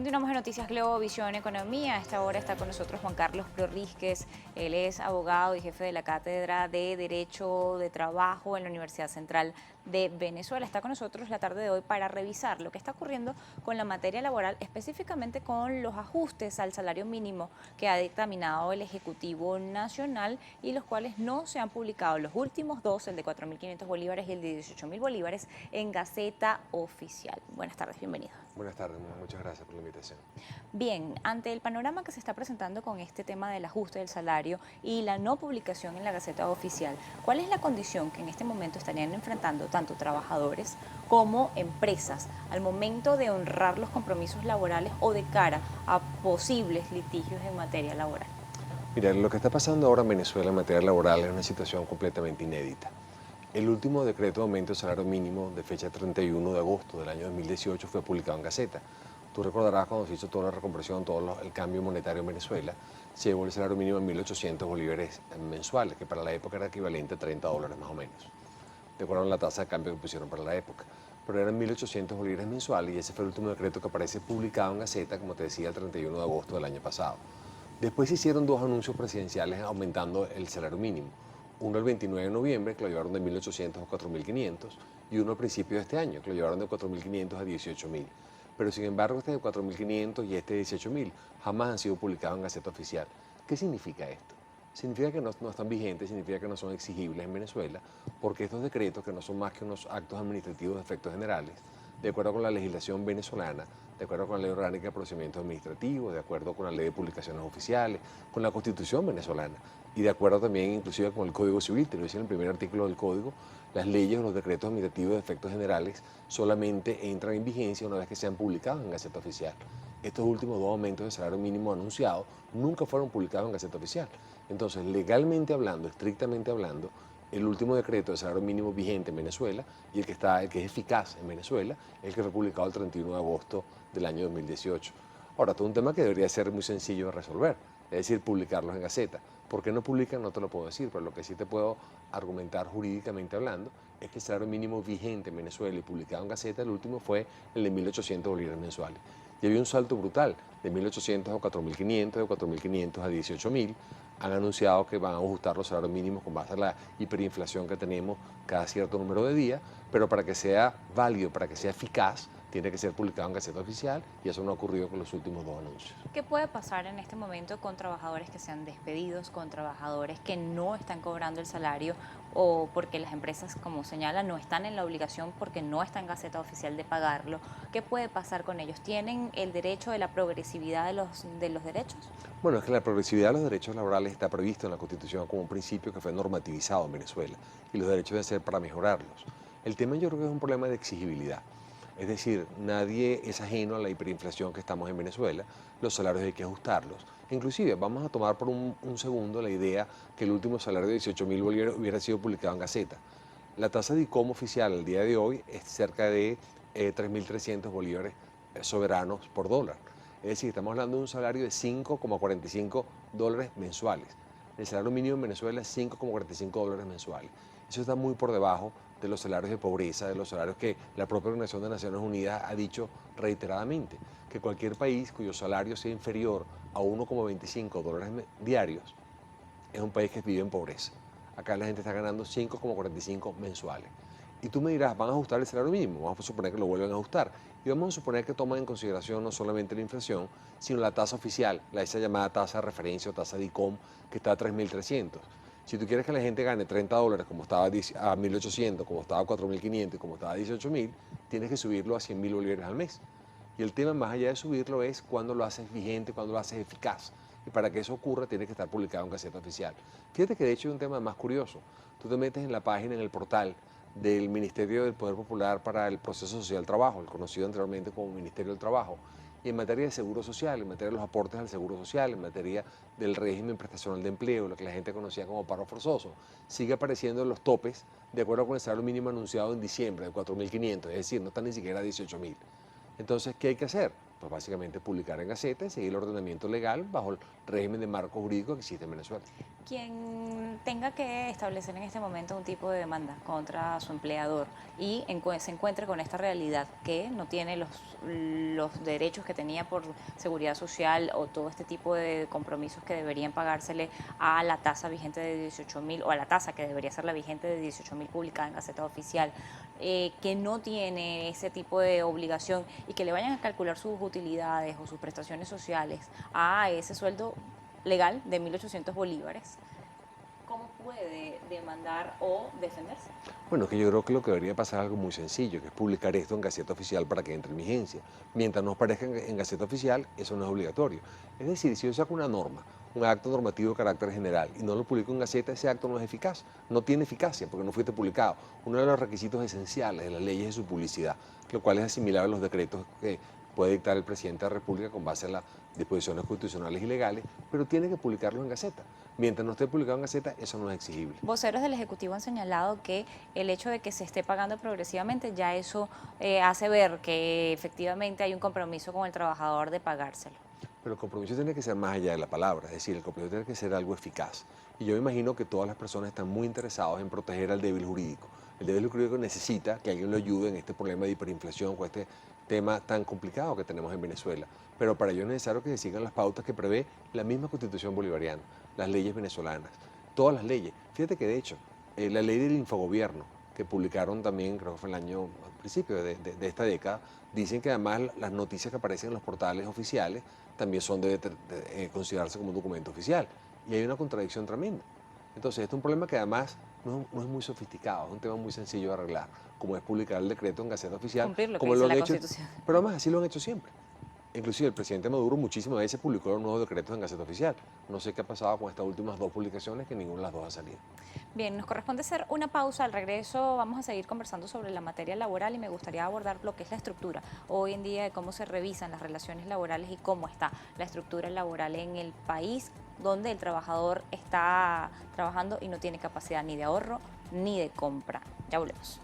Continuamos en Noticias Globo, Visión Economía. A esta hora está con nosotros Juan Carlos Prorrísquez. Él es abogado y jefe de la Cátedra de Derecho de Trabajo en la Universidad Central de Venezuela. Está con nosotros la tarde de hoy para revisar lo que está ocurriendo con la materia laboral, específicamente con los ajustes al salario mínimo que ha dictaminado el Ejecutivo Nacional y los cuales no se han publicado los últimos dos, el de 4.500 bolívares y el de 18.000 bolívares, en Gaceta Oficial. Buenas tardes, bienvenido. Buenas tardes, muchas gracias por la invitación. Bien, ante el panorama que se está presentando con este tema del ajuste del salario y la no publicación en la Gaceta Oficial, ¿cuál es la condición que en este momento estarían enfrentando tanto trabajadores como empresas al momento de honrar los compromisos laborales o de cara a posibles litigios en materia laboral? Mira, lo que está pasando ahora en Venezuela en materia laboral es una situación completamente inédita. El último decreto de aumento del salario mínimo de fecha 31 de agosto del año 2018 fue publicado en Gaceta. Tú recordarás cuando se hizo toda la reconversión, el cambio monetario en Venezuela, se llevó el salario mínimo a 1.800 bolívares mensuales, que para la época era equivalente a $30 más o menos, de acuerdo a la tasa de cambio que pusieron para la época. Pero eran 1.800 bolívares mensuales y ese fue el último decreto que aparece publicado en Gaceta, como te decía, el 31 de agosto del año pasado. Después se hicieron dos anuncios presidenciales aumentando el salario mínimo. Uno el 29 de noviembre, que lo llevaron de 1.800 a 4.500, y uno al principio de este año, que lo llevaron de 4.500 a 18.000. Pero sin embargo, este de 4.500 y este de 18.000 jamás han sido publicados en Gaceta Oficial. ¿Qué significa esto? Significa que no están vigentes, significa que no son exigibles en Venezuela, porque estos decretos, que no son más que unos actos administrativos de efectos generales, de acuerdo con la legislación venezolana, de acuerdo con la Ley Orgánica de Procedimientos Administrativos, de acuerdo con la Ley de Publicaciones Oficiales, con la Constitución venezolana y de acuerdo también inclusive con el Código Civil, te lo dice en el primer artículo del Código, las leyes o los decretos administrativos de efectos generales solamente entran en vigencia una vez que sean publicados en Gaceta Oficial. Estos últimos dos aumentos de salario mínimo anunciados nunca fueron publicados en Gaceta Oficial. Entonces, legalmente hablando, estrictamente hablando, el último decreto de salario mínimo vigente en Venezuela y el que es eficaz en Venezuela es el que fue publicado el 31 de agosto del año 2018. Ahora, todo un tema que debería ser muy sencillo de resolver, es decir, publicarlos en Gaceta. ¿Por qué no publican? No te lo puedo decir, pero lo que sí te puedo argumentar jurídicamente hablando es que el salario mínimo vigente en Venezuela y publicado en Gaceta, el último fue el de 1.800 bolívares mensuales. Y había un salto brutal, de 1.800 a 4.500, de 4.500 a 18.000. Han anunciado que van a ajustar los salarios mínimos con base a la hiperinflación que tenemos cada cierto número de días, pero para que sea válido, para que sea eficaz, tiene que ser publicado en Gaceta Oficial y eso no ha ocurrido con los últimos dos anuncios. ¿Qué puede pasar en este momento con trabajadores que sean despedidos, con trabajadores que no están cobrando el salario o porque las empresas, como señalan, no están en la obligación porque no está en Gaceta Oficial de pagarlo? ¿Qué puede pasar con ellos? ¿Tienen el derecho de la progresividad de los derechos? Bueno, es que la progresividad de los derechos laborales está previsto en la Constitución como un principio que fue normativizado en Venezuela y los derechos deben ser para mejorarlos. El tema yo creo que es un problema de exigibilidad. Es decir, nadie es ajeno a la hiperinflación que estamos en Venezuela, los salarios hay que ajustarlos. Inclusive, vamos a tomar por un segundo la idea que el último salario de 18.000 bolívares hubiera sido publicado en Gaceta. La tasa de ICOM oficial al día de hoy es cerca de 3.300 bolívares soberanos por dólar. Es decir, estamos hablando de un salario de 5,45 dólares mensuales. El salario mínimo en Venezuela es 5,45 dólares mensuales. Eso está muy por debajo de los salarios de pobreza, de los salarios que la propia Organización de Naciones Unidas ha dicho reiteradamente, que cualquier país cuyo salario sea inferior a 1,25 dólares diarios es un país que vive en pobreza. Acá la gente está ganando 5,45 mensuales. Y tú me dirás, ¿van a ajustar el salario mínimo? Vamos a suponer que lo vuelven a ajustar. Y vamos a suponer que toman en consideración no solamente la inflación, sino la tasa oficial, esa llamada tasa de referencia o tasa de ICOM, que está a 3.300. Si tú quieres que la gente gane 30 dólares, como estaba a 1.800, como estaba a 4.500 y como estaba a 18.000, tienes que subirlo a 100.000 bolívares al mes. Y el tema, más allá de subirlo, es cuándo lo haces vigente, cuándo lo haces eficaz. Y para que eso ocurra, tiene que estar publicado en Gaceta Oficial. Fíjate que de hecho hay un tema más curioso. Tú te metes en la página, en el portal del Ministerio del Poder Popular para el Proceso Social del Trabajo, el conocido anteriormente como Ministerio del Trabajo, y en materia de seguro social, en materia de los aportes al seguro social, en materia del régimen prestacional de empleo, lo que la gente conocía como paro forzoso, sigue apareciendo en los topes de acuerdo con el salario mínimo anunciado en diciembre de 4.500, es decir, no están ni siquiera a 18.000. Entonces, ¿qué hay que hacer? Pues básicamente publicar en Gaceta y seguir el ordenamiento legal bajo el régimen de marco jurídico que existe en Venezuela. Quien tenga que establecer en este momento un tipo de demanda contra su empleador y se encuentre con esta realidad que no tiene los derechos que tenía por seguridad social o todo este tipo de compromisos que deberían pagársele a la tasa vigente de 18.000 o a la tasa que debería ser la vigente de 18.000 publicada en Gaceta Oficial, que no tiene ese tipo de obligación y que le vayan a calcular sus utilidades o sus prestaciones sociales a ese sueldo legal de 1.800 bolívares, ¿cómo puede demandar o defenderse? Bueno, que yo creo que lo que debería pasar es algo muy sencillo, que es publicar esto en Gaceta Oficial para que entre en vigencia. Mientras no aparezca en Gaceta Oficial, eso no es obligatorio. Es decir, si yo saco una norma, un acto normativo de carácter general, y no lo publico en Gaceta, ese acto no es eficaz, no tiene eficacia porque no fuiste publicado. Uno de los requisitos esenciales de las leyes es su publicidad, lo cual es asimilable a los decretos que puede dictar el presidente de la República con base en las disposiciones constitucionales y legales, pero tiene que publicarlo en Gaceta. Mientras no esté publicado en Gaceta, eso no es exigible. Voceros del Ejecutivo han señalado que el hecho de que se esté pagando progresivamente, ya eso hace ver que efectivamente hay un compromiso con el trabajador de pagárselo. Pero el compromiso tiene que ser más allá de la palabra, es decir, el compromiso tiene que ser algo eficaz. Y yo me imagino que todas las personas están muy interesadas en proteger al débil jurídico. El débil jurídico necesita que alguien lo ayude en este problema de hiperinflación, con este tema tan complicado que tenemos en Venezuela. Pero para ello es necesario que se sigan las pautas que prevé la misma Constitución bolivariana, las leyes venezolanas, todas las leyes. Fíjate que de hecho, la ley del infogobierno, que publicaron también, creo que fue el año, al principio de esta década, dicen que además las noticias que aparecen en los portales oficiales también son de considerarse como un documento oficial. Y hay una contradicción tremenda. Entonces, este es un problema que además no es muy sofisticado, es un tema muy sencillo de arreglar, como es publicar el decreto en Gaceta Oficial, Cumplir lo que como lo dice han la hecho, Constitución. pero además así lo han hecho siempre. Inclusive el presidente Maduro muchísimas veces publicó los nuevos decretos en Gaceta Oficial. No sé qué ha pasado con estas últimas dos publicaciones, que ninguna de las dos ha salido. Bien, nos corresponde hacer una pausa. Al regreso vamos a seguir conversando sobre la materia laboral y me gustaría abordar lo que es la estructura hoy en día de cómo se revisan las relaciones laborales y cómo está la estructura laboral en el país, donde el trabajador está trabajando y no tiene capacidad ni de ahorro ni de compra. Ya volvemos.